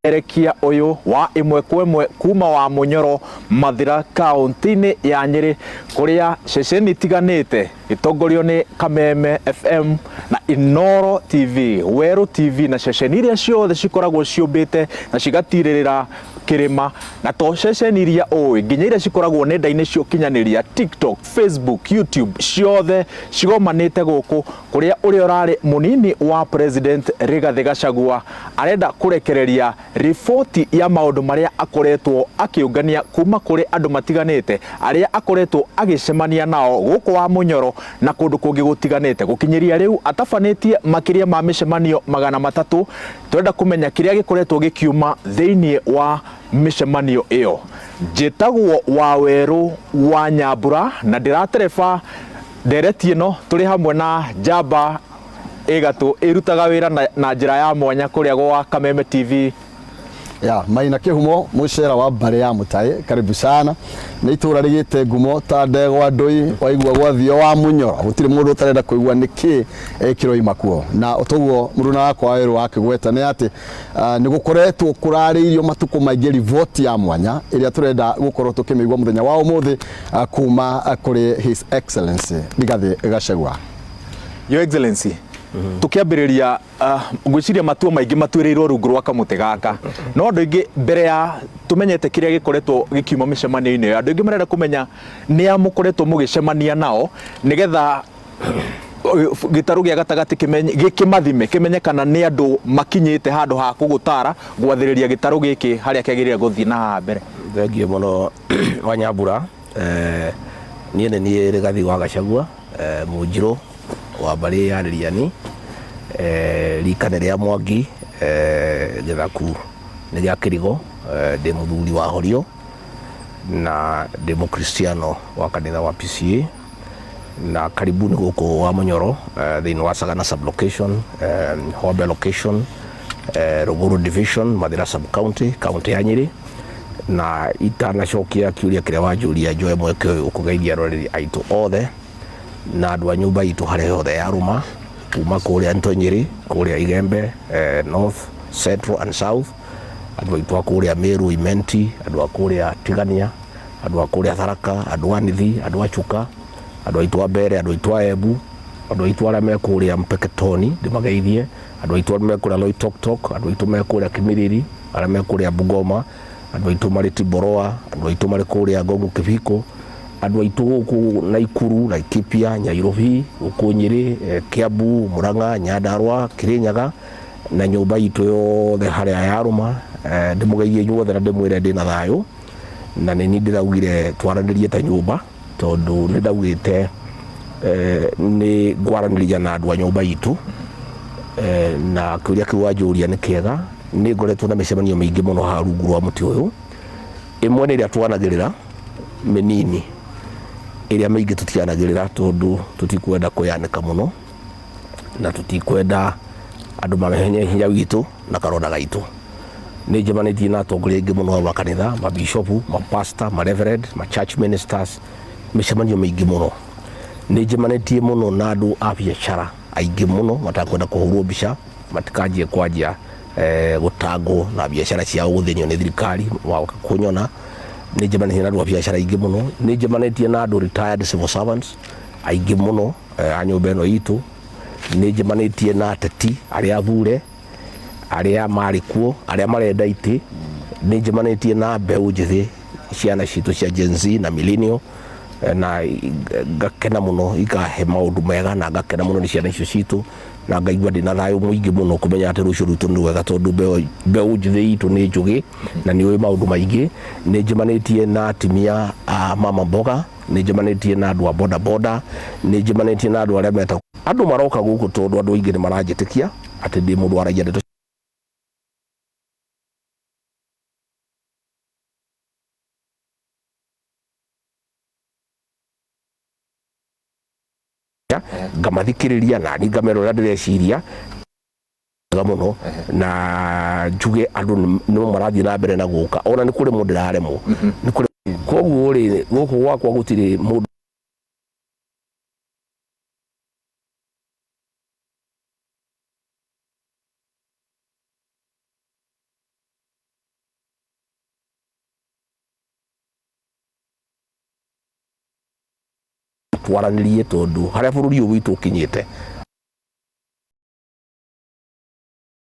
erekia uyu wa imwe kwa imwe kuma wa Munyoro Mathira kaunti-ini ya Nyeri kuria ceceni tiganite itongorio ni Kameme FM na Inoro TV, Weru TV na ceceni iria ciothe cikoragwo ciumbite na cigatirĩrĩra kirima na to ceceni iria nginya iria cikoragwo nenda-ini cio kinyaniria TikTok, Facebook, YouTube ciothe cigomanite guku kuria uria urari munini wa President Rigathi Gachagua arenda kurekereria riboti ya maundu maria akoretwo akiungania kuma kuri andu matiganite aria akoretwo agicemania nao guku wa Munyoro na kundu kungi gutiganite gukinyiria riu atafanetie makiria ma micemanio 300. Twenda kumenya kiria gikoretwo gikiuma thiini wa micemanio iyo. Njitagwo Waweru wa Nyambura na ndiratereba ndereti ino turi hamwe na njamba igatu irutaga wira na njira ya mwanya kuria gwa Kameme TV. Maina Kihumo mucera wa Mbare ya Mutahi, karibu sana. Ni itura rigite ngumo ta ndegwa ndui waigua gwa thio wa Munyoro gutire mundu utarenda kuigua niki ekiro imakuo na otoguo muruna wakwa Waweru akigweta ni ati ni gukoretwo kurariirio matuko maingi rivoti ya mwanya iria turenda gukorwo tukimigwa muthenya wa umuthi kuma kuri His Excellency Rigathi Gachagua. Your Excellency, tukiambiriria ngwiciria matua maingi matuirirwo rungu rwa kamute gaka no andu ingi mbere ya tumenyete kiria gikoretwo gikiuma micemanio-ini andu ingi marenda kumenya ni amukoretwo mugicemania nao nigetha gitaru gia gatagati kimathime kimenyekana ni andu makinyite handu ha kugutara gwathiriria gitaru giki haria kiagirira guthii na mbere. Thengiũ mũno wa Nyambura, niĩ nĩ Rigathi wa Gachagua, Mũnjirũ wa Mbari ya Rĩani, rikane rĩa Mwangi, Gĩthaku nĩ gĩa Kĩrigo, ndĩ mũthuri wa Horio na ndĩ Mũkristiano wa kanitha wa PCA na karibuni gũkũ wa Munyoro thĩinĩ wa Sagana sublocation, Hombe location, Rũgũrũ division, Mathira sub county, county ya Nyeri, na itanacokia kiuria kĩrĩa wanjũria njoe mweke ũyũ ũkũgeithia aroreri aitũ othe na andu a nyumba itu haria yothe yaruma kuma kuria Ntonyeri, kuria Igembe, North, Central and South, andu aitu kuria Meru, Imenti, andu a kuria Tigania, andu a kuria Tharaka, andu a Nithi, andu a Chuka, andu aitu a Mbere, andu aitu a Embu, andu aitu aria me kuria Mpeketoni ndimageithie, andu aitu me kuria Loitoktok, andu aitu me kuria Kimiriri, aria me kuria Bungoma, andu aitu mari Tiboroa, andu aitu mari kuria Gongo Kiviko, andu aitu guku Naikuru, Laikipia, Nyairobi, guku Nyeri, Kiambu, Murang'a, Nyandarua, Kirinyaga na nyumba itu yothe haria yaruma. Ndimugeithie inyuothe na ndimwire ndina thayu na ni ndiraugire twaranirie ta nyumba tondu ni ndaugite ni ngwaraniria na andu a nyumba itu na kiuria kiu wanjuria ni kiega. Ni ngoretwo na micemanio maingi muno ha rungu rwa muti uyu, imwe ni iria twanagirira minini iria maingi tutianagirira tondu tutikwenda kuyanika muno na tutikwenda andu mamenye hinya witu na karona gaitu. Ni njemanitie na atongoria aingi muno wa kanitha, mabishopu, mapasta, mareverend, church ministers, micemanio maingi muno. Ni njemanitie muno na andu a biacara aingi muno matakwenda kuhurwo mbica, matikanjie kwanjia gutangwo na biacara ciao guthinio ni thirikari wa kunyona. Ni njemanitie na andu a biacara aingi muno. Ni njemanitie na andu retired civil servants aingi muno a nyumba ino itu. Ni njemanitie na ateti aria athure, aria mari kuo, aria marenda iti. Ni njemanitie na mbeu njithi, ciana citu cia Gen Z na millennial, na ngakena muno ikahe maundu mega na ngakena muno ni ciana icio citu na ngaigua ndina thayu muingi muno kumenya ati rucio rutu ni wega tondu mbeu njithi itu ni njugi na ni oi maundu maingi. Ni njemanitie na atimia a mama mboga, ni njemanitie na andu a boda boda, ni njemanitie na andu aria meta andu maroka guku tondu andu aingi ni maranjitikia ati ndi mundu aragia ndeto ngamathikiriria na ni ngamerora ndireciria muno na njuge andu no marathie na mbere na guka ona ni kuri mundu ndiraremwo ni kuri koguo ri guku gwakwa gutiri mundu twaranirie tondu haria bururi uyu witu ukinyite